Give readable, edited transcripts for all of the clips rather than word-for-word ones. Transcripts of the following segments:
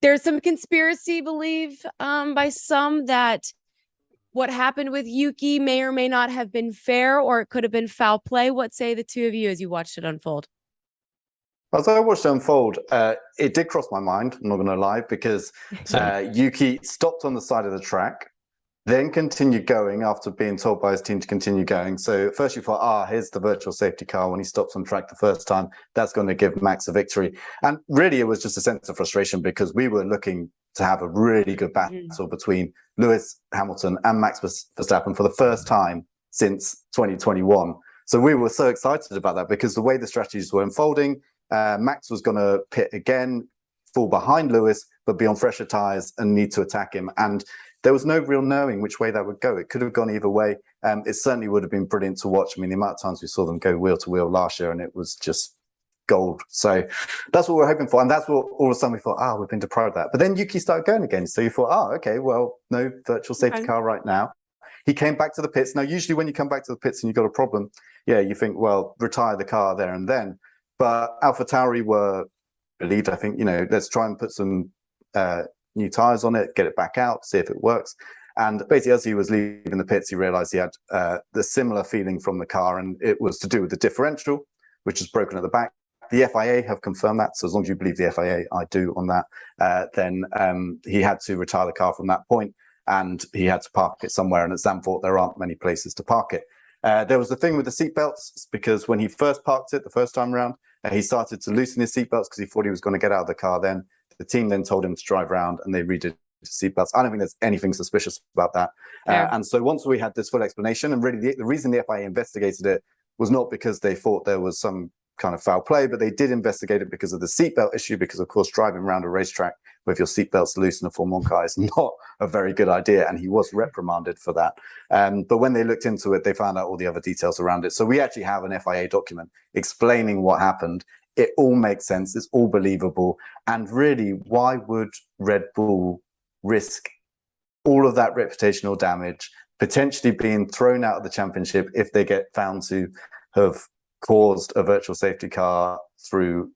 There's some conspiracy belief by some that what happened with Yuki may or may not have been fair, or it could have been foul play. What say the two of you as you watched it unfold? As I watched it unfold, it did cross my mind, I'm not going to lie, because Yuki stopped on the side of the track, then continued going after being told by his team to continue going. So first you thought, here's the virtual safety car. When he stops on track the first time, that's going to give Max a victory. And really, it was just a sense of frustration because we were looking to have a really good battle between Lewis Hamilton and Max Verstappen for the first time since 2021. So we were so excited about that because the way the strategies were unfolding, Max was going to pit again, fall behind Lewis, but be on fresher tyres and need to attack him. And there was no real knowing which way that would go. It could have gone either way. It certainly would have been brilliant to watch. I mean, the amount of times we saw them go wheel to wheel last year, and it was just gold. So that's what we're hoping for. And that's what all of a sudden we thought, we've been deprived of that. But then Yuki started going again. So you thought, okay, well, no virtual safety car right now. He came back to the pits. Now, usually when you come back to the pits and you've got a problem, you think, well, retire the car there and then. But AlphaTauri were believed, I think, let's try and put some new tires on it, get it back out, see if it works. And basically, as he was leaving the pits, he realized he had the similar feeling from the car, and it was to do with the differential, which is broken at the back. The FIA have confirmed that, so as long as you believe the FIA, I do on that, then he had to retire the car from that point, and he had to park it somewhere. And at Zandvoort, there aren't many places to park it. There was the thing with the seatbelts, because when he first parked it the first time around, he started to loosen his seatbelts because he thought he was going to get out of the car then. The team then told him to drive around, and they redid seatbelts. I don't think there's anything suspicious about that. And so once we had this full explanation, and really the reason the FIA investigated it was not because they thought there was some kind of foul play, but they did investigate it because of the seatbelt issue, because of course driving around a racetrack with your seatbelts loose in a Formula 1 car is not a very good idea, and he was reprimanded for that. But when they looked into it, they found out all the other details around it. So we actually have an FIA document explaining what happened. It all makes sense, it's all believable, and really, why would Red Bull risk all of that reputational damage, potentially being thrown out of the championship if they get found to have caused a virtual safety car through,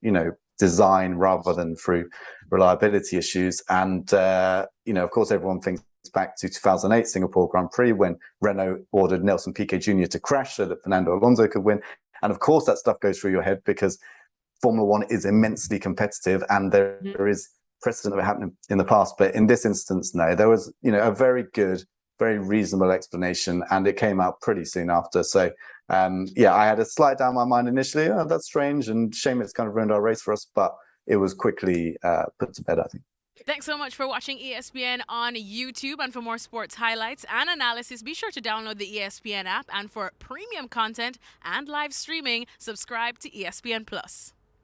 design rather than through reliability issues? And, of course, everyone thinks back to 2008 Singapore Grand Prix when Renault ordered Nelson Piquet Jr. to crash so that Fernando Alonso could win. And of course, that stuff goes through your head because Formula 1 is immensely competitive, and there is precedent of it happening in the past. But in this instance, no, there was, a very good, very reasonable explanation, and it came out pretty soon after. So, I had a slight doubt in my mind initially. Oh, that's strange, and shame it's kind of ruined our race for us. But it was quickly put to bed, I think. Thanks so much for watching ESPN on YouTube. And for more sports highlights and analysis, be sure to download the ESPN app. And for premium content and live streaming, subscribe to ESPN Plus.